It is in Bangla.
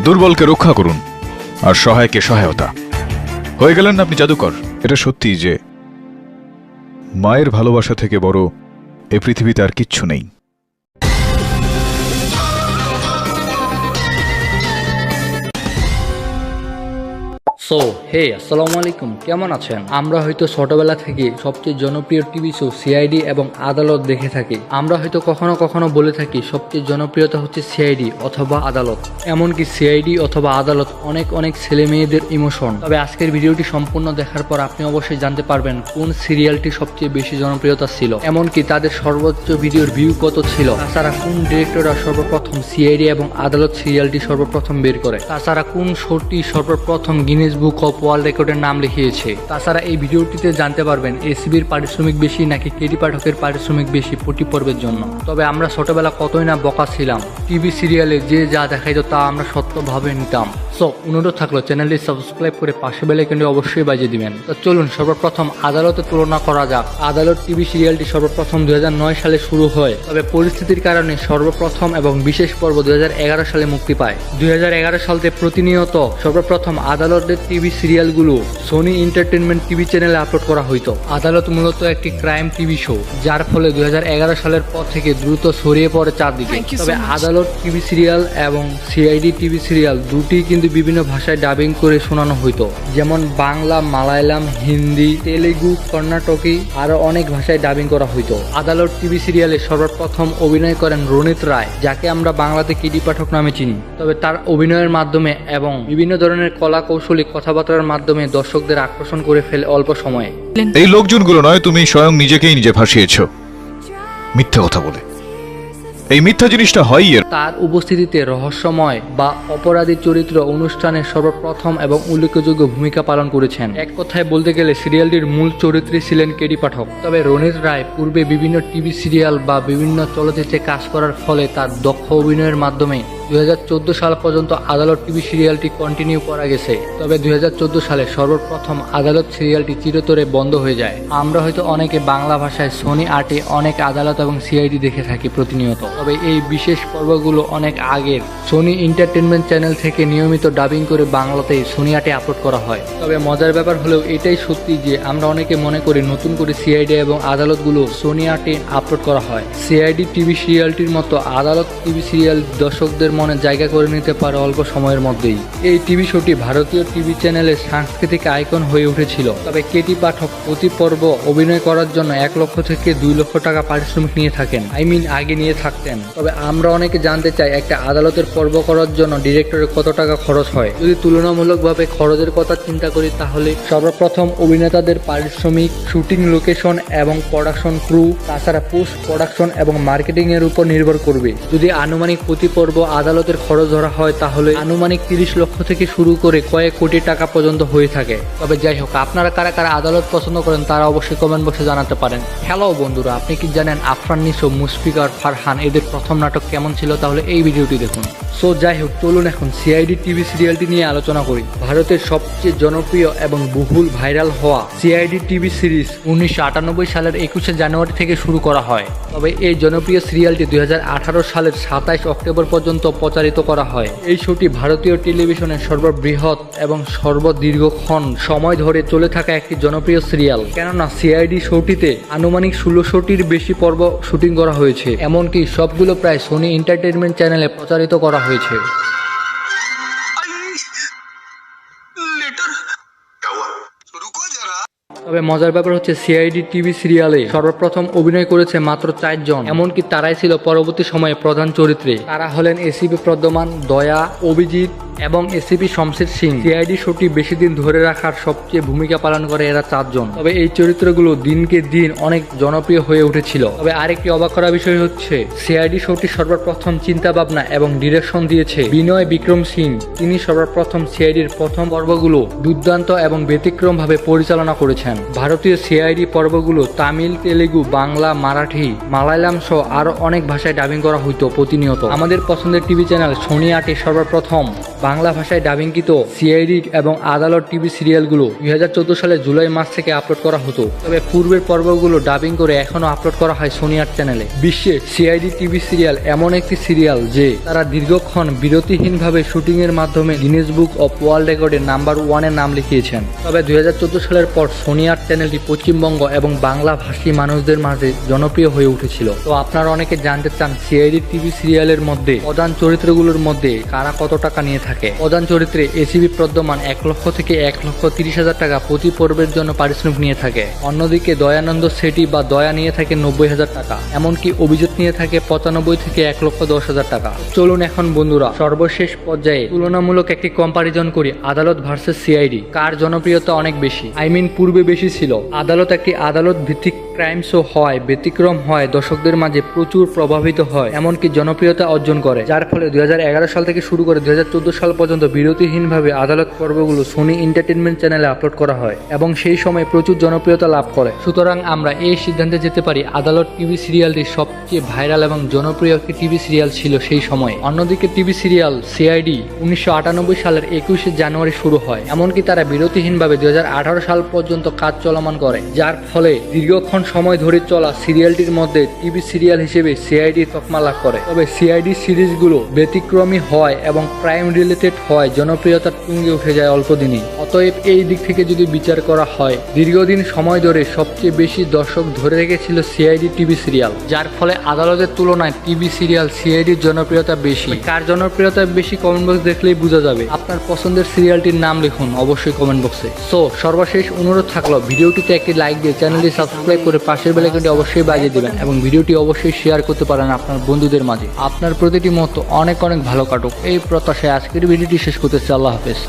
দুর্বলকে রক্ষা করুন আর সহায়কে সহায়তা। হয়ে গেলেন আপনি জাদুকর। এটা সত্যি যে মায়ের ভালোবাসা থেকে বড় এ পৃথিবীতে আর কিচ্ছু নেই। সো হে আসসালামু আলাইকুম, কেমন আছেন? আমরা হয়তো ছোটবেলা থেকে সবচেয়ে জনপ্রিয় টিভি শো সিআইডি এবং আদালত দেখে থাকি। আমরা হয়তো কখনো কখনো বলে থাকি সবচেয়ে জনপ্রিয়তা হচ্ছে সিআইডি অথবা আদালত। এমনকি সিআইডি অথবা আদালত অনেক অনেক ছেলে মেয়েদের ইমোশন। তবে আজকের ভিডিওটি সম্পূর্ণ দেখার পর আপনি অবশ্যই জানতে পারবেন কোন সিরিয়ালটি সবচেয়ে বেশি জনপ্রিয়তা ছিল, এমনকি তাদের সর্বোচ্চ ভিডিওর ভিউ কত ছিল, তাছাড়া কোন ডিরেক্টররা সর্বপ্রথম সিআইডি এবং আদালত সিরিয়ালটি সর্বপ্রথম বের করে, তাছাড়া কোন শোটি সর্বপ্রথম গিনেস বুক অফ ওয়ার্ল্ড রেকর্ডের নাম লিখিয়েছে। তাছাড়া এই ভিডিওটিতে জানতে পারবেন এসিবির পারিশ্রমিক বেশি নাকি কেটি পাঠকের পারিশ্রমিক বেশি প্রতি পর্বের জন্য। তবে আমরা ছোটবেলা কতই না বকা ছিলাম, টিভি সিরিয়ালে যে যা দেখাইতো তা আমরা সত্যভাবে নিতাম। সো অনুরোধ থাকলো চ্যানেলটি সাবস্ক্রাইব করে পাশে বেল আইকনটি অবশ্যই বাজিয়ে দিবেন। তো চলুন সর্বপ্রথম আদালতে তুলনা করা যাক। আদালত টিভি সিরিয়ালটি সর্বপ্রথম 2009 সালে শুরু হয়, তবে পরিস্থিতির কারণে সর্বপ্রথম এবং বিশেষ পর্ব 2011 সালে মুক্তি পায়। 2011 সালে প্রতিনিয়ত সর্বপ্রথম আদালতের টিভি সিরিয়ালগুলো সোনি এন্টারটেনমেন্ট টিভি চ্যানেলে আপলোড করা হইতো। আদালত মূলত একটি ক্রাইম টিভি শো, যার ফলে 2011 সালের পর থেকে দ্রুত ছড়িয়ে পড়ে চারদিকে। তবে আদালত টিভি সিরিয়াল এবং সিআইডি টিভি সিরিয়াল দুটি কিন্তু বিভিন্ন ভাষায় ডাবিং করে শোনানো হইতো, যেমন বাংলা, মালায়ালাম, হিন্দি, তেলেগু, কর্ণাটকি আরো অনেক ভাষায় ডাবিং করা হইতো। আদালত টিভি সিরিয়ালে সর্বপ্রথম অভিনয় করেন রনিত রায়, যাকে আমরা বাংলাতে কেটি পাঠক নামে চিনি। তবে তার অভিনয়ের মাধ্যমে এবং বিভিন্ন ধরনের কলা কৌশলী কথাবার্তার মাধ্যমে দর্শকদের আকর্ষণ করে ফেলে অল্প সময়ে। এই লোকজনগুলো নয়, তুমি স্বয়ং নিজেকেই নিজে ভাসিয়েছ মিথ্যে কথা বলে। এই মিথ্যা জিনিসটা হয় তার উপস্থিতিতে রহস্যময় বা অপরাধী চরিত্র অনুষ্ঠানে সর্বপ্রথম এবং উল্লেখযোগ্য ভূমিকা পালন করেছেন। এক কথায় বলতে গেলে সিরিয়ালটির মূল চরিত্রে ছিলেন কেটি পাঠক। তবে রনিত রায় পূর্বে বিভিন্ন টিভি সিরিয়াল বা বিভিন্ন চলচ্চিত্রে কাজ করার ফলে তার দক্ষ অভিনয়ের মাধ্যমে 2014 সাল পর্যন্ত আদালত টিভি সিরিয়ালটি কন্টিনিউ করা গেছে। তবে 2014 সালে সর্বপ্রথম আদালত সিরিয়ালটি চিরতরে বন্ধ হয়ে যায়। আমরা হয়তো অনেকে বাংলা ভাষায় সোনি আটে অনেক আদালত এবং সিআইডি দেখে থাকি প্রতিনিয়ত। তবে এই বিশেষ পর্বগুলো অনেক আগের সোনি এন্টারটেনমেন্ট চ্যানেল থেকে নিয়মিত ডাবিং করে বাংলাতে সোনি আটে আপলোড করা হয়। তবে মজার ব্যাপার হলেও এটাই সত্যি যে আমরা অনেকে মনে করি নতুন করে সিআইডি এবং আদালতগুলো সোনি আটে আপলোড করা হয়। সিআইডি টিভি সিরিয়ালটির মতো আদালত টিভি সিরিয়াল দর্শকদের মনে জায়গা করে নিতে পারে অল্প সময়ের মধ্যেই। এই টিভি শোটি ভারতীয় টিভি চ্যানেলের সাংস্কৃতিক আইকন হয়ে উঠেছিল। তবে কেটি পাঠক প্রতি পর্ব অভিনয় করার জন্য 1 লক্ষ থেকে 2 লক্ষ টাকা পারিশ্রমিক নিয়ে থাকেন, আগে নিয়ে থাকতেন। তবে আমরা অনেকে জানতে চাই একটা আদালতের পর্ব করার জন্য ডিরেক্টরের কত টাকা খরচ হয়। যদি তুলনামূলকভাবে খরচের কথা চিন্তা করি তাহলে সর্বপ্রথম অভিনেতাদের পারিশ্রমিক, শুটিং লোকেশন এবং প্রোডাকশন ক্রু, তাছাড়া পোস্ট প্রোডাকশন এবং মার্কেটিং এর উপর নির্ভর করবে। যদি আনুমানিক প্রতি পর্ব আদালতের খরচ ধরা হয় তাহলে আনুমানিক 30 লক্ষ থেকে শুরু করে কয়েক কোটি টাকা পর্যন্ত হয়ে থাকে। তবে যাই হোক, আপনারা কারা কারা আদালত পছন্দ করেন তারা অবশ্যই কমেন্ট বক্সে জানাতে পারেন। হ্যালো বন্ধুরা, আপনি কি জানেন আফরান নিশো, মুশফিক আর ফারহান এদের প্রথম নাটক কেমন ছিল? তাহলে এই ভিডিওটি দেখুন। সো যাই হোক, চলুন এখন সিআইডি টিভি সিরিয়ালটি নিয়ে আলোচনা করি। ভারতের সবচেয়ে জনপ্রিয় এবং বহুল ভাইরাল হওয়া সিআইডি টিভি সিরিজ 1998 সালের 21শে জানুয়ারি থেকে শুরু করা হয়। তবে এই জনপ্রিয় সিরিয়ালটি 2018 সালের 27 অক্টোবর পর্যন্ত প্রচারিত করা হয়। এই শোটি ভারতীয় টেলিভিশনের সর্ববৃহৎ এবং সর্বদীর্ঘক্ষণ সময় ধরে চলে থাকা একটি জনপ্রিয় সিরিয়াল। কেননা সিআইডি শোটিতে আনুমানিক 1600টির বেশি পর্ব শুটিং করা হয়েছে, এমনকি সবগুলো প্রায় সোনি এন্টারটেনমেন্ট চ্যানেলে প্রচারিত করা হয়েছে। তবে মজার ব্যাপার হচ্ছে সিআইডি টিভি সিরিয়ালে সর্বপ্রথম অভিনয় করেছে মাত্র 4 জন, এমনকি তারাই ছিল পরবর্তী সময়ে প্রধান চরিত্রে। তারা হলেন এসিপি প্রদ্যমান, দয়া, অভিজিৎ এবং এসিপি শমশের সিং। সিআইডি শোটি বেশি দিন ধরে রাখার সবচেয়ে ভূমিকা পালন করে এরা 4 জন। তবে এই চরিত্রগুলো দিনকে দিন অনেক জনপ্রিয় হয়ে উঠেছিল। তবে আরেকটি অবাক করা বিষয় হচ্ছে সিআইডি শোটি সর্বপ্রথম চিন্তা ভাবনা এবং ডিরেকশন দিয়েছে বিনয় বিক্রম সিং। তিনি সর্বপ্রথম সিআইডির প্রথম পর্বগুলো দুর্দান্ত এবং ব্যতিক্রম ভাবে পরিচালনা করেছেন। ভারতীয় সিআইডি পর্বগুলো তামিল, তেলেগু, বাংলা, মারাঠি, মালায়ালাম সহ আরো অনেক ভাষায় ডাবিং করা হইতো প্রতিনিয়ত। আমাদের পছন্দের টিভি চ্যানেল সোনি আটে সর্বপ্রথম বাংলা ভাষায় ডাবিংকৃত সিআইডি এবং আদালত টিভি সিরিয়ালগুলো 2014 সালের জুলাই মাস থেকে আপলোড করা হতো। তবে পূর্বের পর্বগুলো ডাবিং করে এখনো আপলোড করা হয় সোনি আট চ্যানেলে। বিশ্বে সিআইডি টিভি সিরিয়াল এমন একটি সিরিয়াল যে তারা দীর্ঘক্ষণ বিরতিহীনভাবে শুটিং এর মাধ্যমে গিনেস বুক অফ ওয়ার্ল্ড রেকর্ডে নাম্বার 1 এর নাম লিখিয়েছেন। তবে 2014 সালের পর সোনি আট চ্যানেলটি পশ্চিমবঙ্গ এবং বাংলা ভাষী মানুষদের মাঝে জনপ্রিয় হয়ে উঠেছিল। তো আপনারা অনেকে জানতে চান সিআইডি টিভি সিরিয়ালের মধ্যে প্রধান চরিত্রগুলোর মধ্যে কারা কত টাকা নিয়ে থাকে। প্রধান চরিত্রে এসিবি প্রদ্যমান 1 লক্ষ থেকে 1,30,000 টাকা প্রতি পর্বের জন্য পারিশ্রমিক নিয়ে থাকে। অন্যদিকে দয়ানন্দ সেটি বা দয়া নিয়ে থাকে 90,000 টাকা, এমনকি অভিজিৎ নিয়ে থাকে 95 থেকে 1,10,000 টাকা। চলুন এখন বন্ধুরা সর্বশেষ পর্যায়ে তুলনামূলক একটি কম্পারিজন করি আদালত ভার্সেস সিআইডি। কার জনপ্রিয়তা অনেক বেশি, পূর্বে বেশি ছিল। আদালত একটি আদালত ভিত্তিক ক্রাইম শো হয়, ব্যতিক্রম হয়, দর্শকদের মাঝে প্রচুর প্রভাবিত হয়, এমনকি জনপ্রিয়তা অর্জন করে, যার ফলে 2011 সাল থেকে শুরু করে 2014 সাল পর্যন্ত বিরতিহীনভাবে আদালত পর্বগুলো সোনি এন্টারটেনমেন্ট চ্যানেলে আপলোড করা হয় এবং সেই সময় প্রচুর জনপ্রিয়তা লাভ করে। সুতরাং আমরা এই সিদ্ধান্তে যেতে পারি আদালত টিভি সিরিয়ালটি সবচেয়ে ভাইরাল এবং জনপ্রিয় একটি টিভি সিরিয়াল ছিল সেই সময়। অন্যদিকে টিভি সিরিয়াল সিআইডি 1998 সালের 21শে জানুয়ারি শুরু হয়, এমনকি তারা বিরতিহীনভাবে 2018 সাল পর্যন্ত কাজ চলমান করে, যার ফলে দীর্ঘক্ষণ সময় ধরে চলা সিরিয়ালটির মধ্যে টিভি সিরিয়াল হিসেবে সিআইডি তকমা লাভ করে। তবে সিআইডি সিরিজগুলো ব্যতিক্রমী হয় এবং ক্রাইম রিলেটেড হয়, জনপ্রিয়তার তুঙ্গে উঠে যায় অল্প দিনই। অতএব এই দিক থেকে যদি বিচার করা হয়, দীর্ঘদিন সময় ধরে সবচেয়ে বেশি দর্শক ধরে রেখেছিল সিআইডি টিভি সিরিয়াল, যার ফলে আদালতের তুলনায় টিভি সিরিয়াল সিআইডির জনপ্রিয়তা বেশি। কার জনপ্রিয়তা বেশি কমেন্ট বক্স দেখলেই বোঝা যাবে। আপনার পছন্দের সিরিয়ালটির নাম লিখুন অবশ্যই কমেন্ট বক্সে। সো সর্বশেষ অনুরোধ থাকলো ভিডিওটিতে একটি লাইক দিয়ে চ্যানেলটি সাবস্ক্রাইব করে পাশের বেল আইকনটি অবশ্যই বাজিয়ে দিবেন এবং ভিডিওটি অবশ্যই শেয়ার করতে পারেন আপনার বন্ধুদের মাঝে। আপনার প্রতিটি মত অনেক অনেক ভালো কাটুক এই প্রত্যাশায় আজকের ভিডিওটি শেষ করতেছি। আল্লাহ হাফেজ।